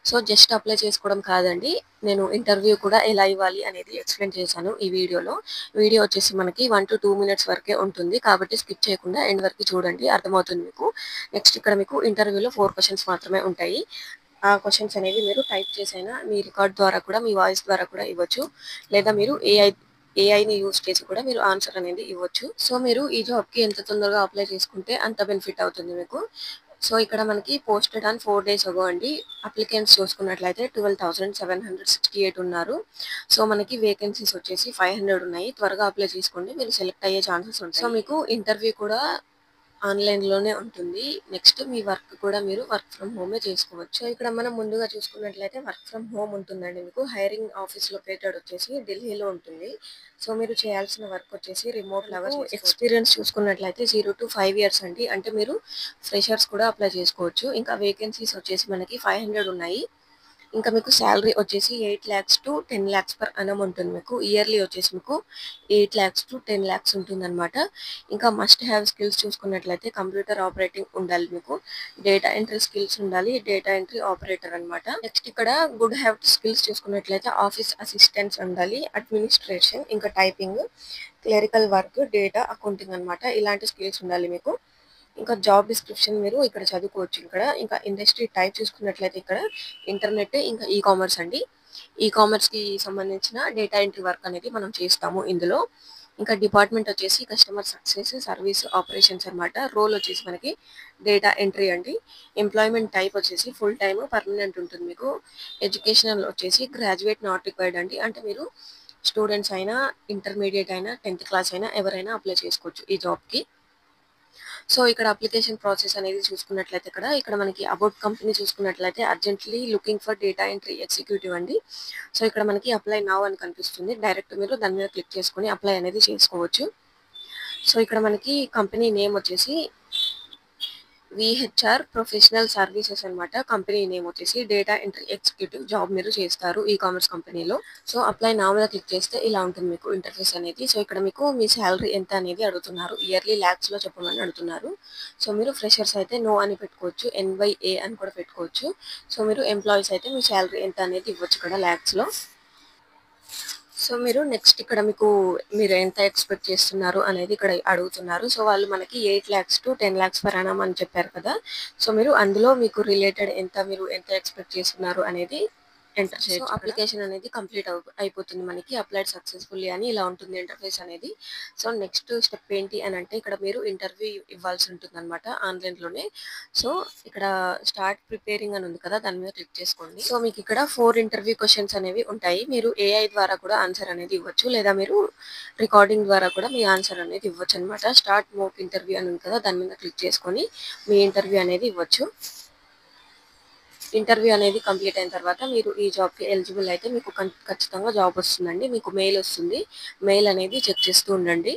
So, just apply చేసుకోవడం కాదండి. నేను ఇంటర్వ్యూ కూడా ఎలా ఇవ్వాలి అనేది ఎక్స్‌ప్లెయిన్ చేశాను ఈ వీడియోలో. వీడియో వచ్చేసి మనకి 1-2 మినిట్స్ వరకే ఉంటుంది. కాబట్టి స్కిప్ చేయకుండా ఎండ్ వరకు చూడండి అర్థమవుతుంది మీకు. నెక్స్ట్ ఇక్కడ మీకు ఇంటర్వ్యూలో 4 క్వెషన్స్ మాత్రమే ఉంటాయి. ఆ క్వెషన్స్ అనేవి మీరు టైప్ చేసైనా మీ రికార్డ్ ద్వారా కూడా మీ వాయిస్ ద్వారా కూడా ఇవ్వచ్చు. లేదా మీరు ఏఐని యూజ్ చేసి కూడా మీరు ఆన్సర్ అనేది ఇవ్వచ్చు. సో, మీరు ఈ జాబ్‌కి ఎంత తొందరగా అప్లై చేసుకుంటే అంత బెనిఫిట్ అవుతుంది మీకు. సో, ఇక్కడ మనకి పోస్టెడ్ ఆన్ 4 డేస్ అగో అండి. అప్లికెంట్స్ చూసుకున్నట్లయితే 12,768 ఉన్నారు. సో, మనకి వేకెన్సీస్ వచ్చేసి 500 ఉన్నాయి. త్వరగా అప్లై చేసుకోండి. మీరు సెలెక్ట్ అయ్యే ఛాన్సెస్ ఉంటాయి. సో, మీకు ఇంటర్వ్యూ కూడా ఆన్‌లైన్‌లోనే ఉంటుంది. నెక్స్ట్ మీ వర్క్ కూడా మీరు వర్క్ ఫ్రమ్ హోమే చేసుకోవచ్చు. సో, ఇక్కడ మనం ముందుగా చూసుకున్నట్లయితే వర్క్ ఫ్రమ్ హోమ్ ఉంటుందండి మీకు. హైరింగ్ ఆఫీస్ లొకేటెడ్ వచ్చేసి ఢిల్లీలో ఉంటుంది. సో, మీరు చేయాల్సిన వర్క్ వచ్చేసి రిమోట్ లాగా చేసుకోవచ్చు. ఎక్స్‌పీరియన్స్ చూసుకున్నట్లయితే 0-5 ఇయర్స్ అండి. అంటే మీరు ఫ్రెషర్స్ కూడా అప్లై చేసుకోవచ్చు. ఇంకా వేకెన్సీస్ వచ్చేసి మనకి 500 ఉన్నాయి. ఇంకా మీకు సాలరీ వచ్చేసి 8,00,000-10,00,000 పర్ annum ఉంటుంది మీకు. ఇయర్లీ వచ్చేసి మీకు 8,00,000-10,00,000 ఉంటుందన్నమాట. ఇంకా మస్ట్ హ్యావ్ స్కిల్స్ చూసుకున్నట్లయితే కంప్యూటర్ ఆపరేటింగ్ ఉండాలి మీకు. డేటా ఎంట్రీ స్కిల్స్ ఉండాలి. డేటా ఎంట్రీ ఆపరేటర్ అన్నమాట. నెక్స్ట్ ఇక్కడ గుడ్ హ్యావ్ స్కిల్స్ చూసుకున్నట్లయితే ఆఫీస్ అసిస్టెంట్స్ ఉండాలి. అడ్మినిస్ట్రేషన్ ఇంకా typing, clerical work, data accounting అన్నమాట. ఇలాంటి స్కిల్స్ ఉండాలి మీకు. ఇంకా జాబ్ డిస్క్రిప్షన్ మీరు ఇక్కడ చదువుకోవచ్చు ఇక్కడ. ఇంకా ఇండస్ట్రీ టైప్ చూసుకున్నట్లయితే ఇక్కడ ఇంటర్నెట్ ఇంకా కామర్స్ అండి. కామర్స్‌కి సంబంధించిన డేటా ఎంట్రీ వర్క్ అనేది మనం చేస్తాము ఇందులో. ఇంకా డిపార్ట్‌మెంట్ వచ్చేసి కస్టమర్ సక్సెస్, సర్వీస్ ఆపరేషన్స్ అన్నమాట. రోల్ వచ్చేసి మనకి డేటా ఎంట్రీ అండి. ఎంప్లాయ్‌మెంట్ టైప్ వచ్చేసి ఫుల్ టైమ్ పర్మనెంట్ ఉంటుంది మీకు. ఎడ్యుకేషనల్ వచ్చేసి గ్రాడ్యుయేట్ నాట్ రిక్వైర్డ్ అండి. అంటే మీరు స్టూడెంట్స్ అయినా, ఇంటర్మీడియేట్ అయినా, 10థ్ క్లాస్ అయినా ఎవరైనా అప్లై చేసుకోవచ్చు ఈ జాబ్‌కి. సో, ఇక్కడ అప్లికేషన్ ప్రాసెస్ అనేది చూసుకున్నట్లయితే ఇక్కడ మనకి అబౌట్ కంపెనీ చూసుకున్నట్లయితే urgently looking for data entry executive అండి. సో, ఇక్కడ మనకి అప్లై నౌ అని కనిపిస్తుంది. డైరెక్ట్ మీరు దాని మీద క్లిక్ చేసుకొని అప్లై అనేది చేసుకోవచ్చు. సో, ఇక్కడ మనకి కంపెనీ నేమ్ వచ్చేసి వీహెచ్ఆర్ ప్రొఫెషనల్ సర్వీసెస్ అన్నమాట. కంపెనీ నేమ్ వచ్చేసి డేటా ఎంట్రీ ఎగ్జిక్యూటివ్ జాబ్ మీరు చేస్తారు ఈ కామర్స్ కంపెనీలో. సో, అప్లై నౌ మీద క్లిక్ చేస్తే ఇలా ఉంటుంది మీకు ఇంటర్ఫేస్ అనేది. సో, ఇక్కడ మీకు మీ సాలరీ ఎంత అనేది అడుగుతున్నారు. ఇయర్లీ లాక్స్‌లో చెప్పమని అడుగుతున్నారు. సో, మీరు ఫ్రెషర్స్ అయితే నో అని పెట్టుకోవచ్చు. ఎన్‌వైఏ అని కూడా పెట్టుకోవచ్చు. సో, మీరు ఎంప్లాయీస్ అయితే మీ సాలరీ ఎంత అనేది ఇవ్వచ్చు ఇక్కడ లాక్స్‌లో. సో, మీరు నెక్స్ట్ ఇక్కడ మీరు ఎంత ఎక్స్‌పెక్ట్ చేస్తున్నారు అనేది ఇక్కడ అడుగుతున్నారు. సో, వాళ్ళు మనకి 8,00,000-10,00,000 పర్ యానమ్ అని చెప్పారు కదా! సో, మీరు అందులో మీకు రిలేటెడ్ మీరు ఎంత ఎక్స్‌పెక్ట్ చేస్తున్నారు అనేది ఎంటర్ చేయొచ్చు. సో, అప్లికేషన్ అనేది కంప్లీట్ అయిపోతుంది మనకి. అప్లైడ్ సక్సెస్‌ఫుల్లీ అని ఇలా ఉంటుంది ఇంటర్ఫేస్ అనేది. సో, నెక్స్ట్ స్టెప్ ఏంటి అనంటే ఇక్కడ మీరు ఇంటర్వ్యూ ఇవ్వాల్సి ఉంటుందన్నమాట ఆన్‌లైన్‌లోనే. సో, ఇక్కడ స్టార్ట్ ప్రిపేరింగ్ అని ఉంది కదా! దాని మీద క్లిక్ చేసుకోండి. సో, మీకు ఇక్కడ 4 ఇంటర్వ్యూ క్వెషన్స్ అనేవి ఉంటాయి. మీరు ఏఐ ద్వారా కూడా ఆన్సర్ అనేది ఇవ్వచ్చు. లేదా మీరు రికార్డింగ్ ద్వారా కూడా మీ ఆన్సర్ అనేది ఇవ్వచ్చన్నమాట. స్టార్ట్ మోక్ ఇంటర్వ్యూ అని ఉంది కదా! దాని మీద క్లిక్ చేసుకొని మీ ఇంటర్వ్యూ అనేది ఇవ్వచ్చు. ఇంటర్వ్యూ అనేది కంప్లీట్ అయిన తర్వాత మీరు ఈ జాబ్‌కి ఎలిజిబుల్ అయితే మీకు ఖచ్చితంగా జాబ్ వస్తుందండి. మీకు మెయిల్ వస్తుంది. మెయిల్ అనేది చెక్ చేస్తూ ఉండండి.